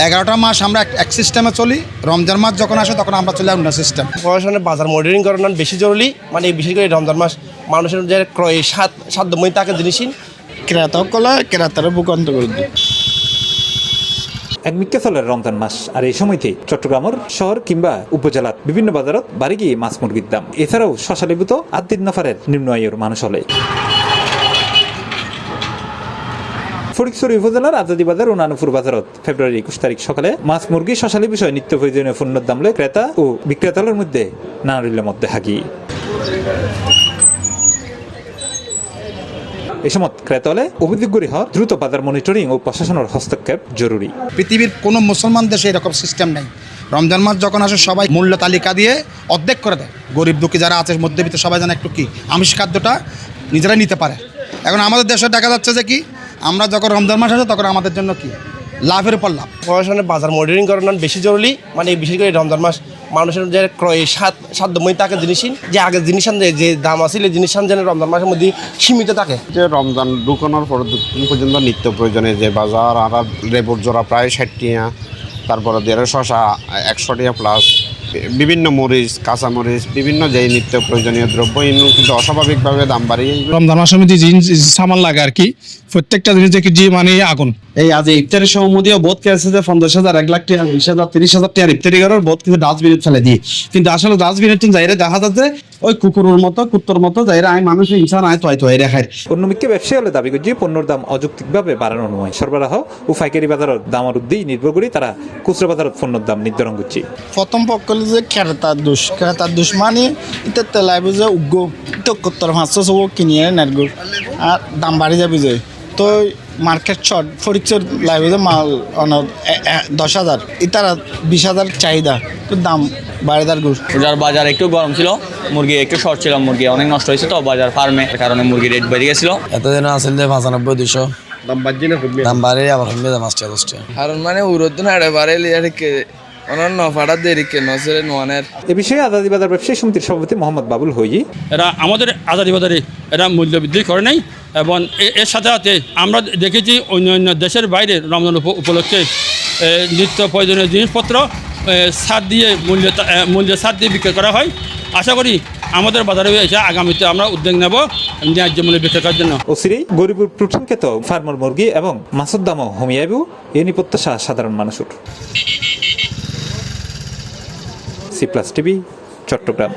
11টা মাস আমরা এক সিস্টেমে চলি, রমজান মাস যখন আসে তখন আমরা চলে অন্য সিস্টেম। প্রশাসনের বাজার মনিটরিং করানো বেশি জরুরি, মানে বিশেষ করে রমজান মাস মানুষের যে ক্রয় সাধ্যময় থাকে জিনিসই ক্রেতা কলা ক্রেতারা ভূকান্ত করে দিই। এক মিক্কা চলের রমজান মাস আর এই সময়তে চট্টগ্রামের শহর কিংবা উপজেলার বিভিন্ন বাজারত বাড়ি গিয়ে মাছ মুরগির দাম, এছাড়াও শশালিভূত আদ্দিন নফারের নিম্ন আয়ের মানুষ হলে। ফটিকছড়ি উপজেলার আজাদি বাজার ও নানুপুর বাজারত ফেব্রুয়ারি 21 তারিখ সকালে মাছ মুরগি শশালি বিষয় নিত্য প্রয়োজনীয় পণ্যের দাম লয় ক্রেতা ও বিক্রেতাদের মধ্যে নানারিলের মধ্যে হাগি। এই সময় ক্রেতা হলে অভিযোগ করি হয় দ্রুত বাজার মনিটরিং ও প্রশাসনের হস্তক্ষেপ জরুরি। পৃথিবীর কোনো মুসলমান দেশে এরকম সিস্টেম নেই। রমজান মাস যখন আসে সবাই মূল্য তালিকা দিয়ে অর্ধেক করে দেয়, গরিব দুঃখী যারা আছে মধ্যবিত্ত সবাই যেন একটু কি আমিষ খাদ্যটা নিজেরাই নিতে পারে। এখন আমাদের দেশে দেখা যাচ্ছে যে কি আমরা যখন রমজান মাস আসে তখন আমাদের জন্য কি লাভের উপর লাভ। প্রশাসনের বাজার মনিটরিং করানো বেশি জরুরি, মানে বিশেষ করে রমজান মাস মানুষের যে ক্রয় সাধ্যময় থাকে জিনিসই যে আগের জিনিস যে দাম আছে জিনিস যেন রমজান মাসের মধ্যে সীমিত থাকে। যে রমজান ঢুকানোর পর পর্যন্ত নিত্য প্রয়োজনে যে বাজার আর লেবুর জোড়া প্রায় 60 টাকা, তারপরে শশা 100 টাকা প্লাস, বিভিন্ন মরিচ কাঁচামরিচ বিভিন্ন যে নিত্য প্রয়োজনীয় দ্রব্য এগুলো কিন্তু অস্বাভাবিকভাবে দাম বাড়িয়ে। রমজান মাসের মধ্যে জিনিস সামান লাগে আর কি, প্রত্যেকটা জিনিস দেখি যে মানে আগুন। এই আজ ইফতারের সময় মধ্যে বোধ কেছে যে 50,000 1 লাখ টাকা 20,000 30,000 টাকা ইফতারি করার বোধ কিন্তু ডাস্টবিনে ফেলে দিই, কিন্তু আসলে ডাস্টবিনের ঠিক যাইরে দেখা যাচ্ছে ওই কুকুরের মতো কুত্তর মতো যাইরে আই মানুষ ইনসান আয় তয় রাখায়। অন্য মিক্কে ব্যবসায়ী হলে দাবি করছে পণ্যের দাম অযৌক্তিকভাবে বাড়ানো নয়, সরবরাহ ও পাইকারি বাজারের দামের উদ্দেশ্যে নির্ভর করে তারা খুচরা বাজারের পণ্যের দাম নির্ধারণ করছে। প্রথম পক্ষ যে ক্রেতার দোষ মানে এটা তেলাই বুঝে উগ্র তো 500 কিনিয়ে নারগো আর দাম বাড়ি যাবে যে তো মার্কেট শর্ট ফরিকচর লাইবে যে মাল 10,000 ইতারা 20,000 চাহিদা তো দাম বাড়িদার গুড়। যার বাজার একটু গরম ছিল, মুরগি একটু শর্ট ছিল, মুরগি অনেক নষ্ট হয়েছে তো বাজার ফার্মে কারণে মুরগি রেট বেড়ে গেছিল। এতদিন আসল যে 95-200 দাম বাড়ে আবার কমবে 5-10 কারণ মানে উরোদ্দন হাড়ে বাড়ে লিয়ারিকে অনন্য ফাড়া দেরিকে নসরে নোয়ানের। এ বিষয়ে আজাদি বাজার ব্যবসায়ী সমিতির সভাপতি মোহাম্মদ বাবুল হই এরা আমাদের আজাদি বাজারে এরা মূল্য বৃদ্ধি করে নাই এবং এর সাথে সাথে আমরা দেখেছি অন্য দেশের বাইরে রমজান উপলক্ষে নিত্য প্রয়োজনীয় জিনিসপত্র ছাড় দিয়ে মূল্য ছাড় দিয়ে বিক্রি করা হয়। আশা করি আমাদের বাজারে এসে আগামীতে আমরা উদ্যোগ নেব ন্যায্য মূল্যে বিক্রি করার জন্য। অচিরেই গরিবের প্রোটিন খেত ফার্মার মুরগি এবং মাছের দামও কমিয়ে আইব এই প্রত্যাশা সাধারণ মানুষের। C+ TV Chittagong.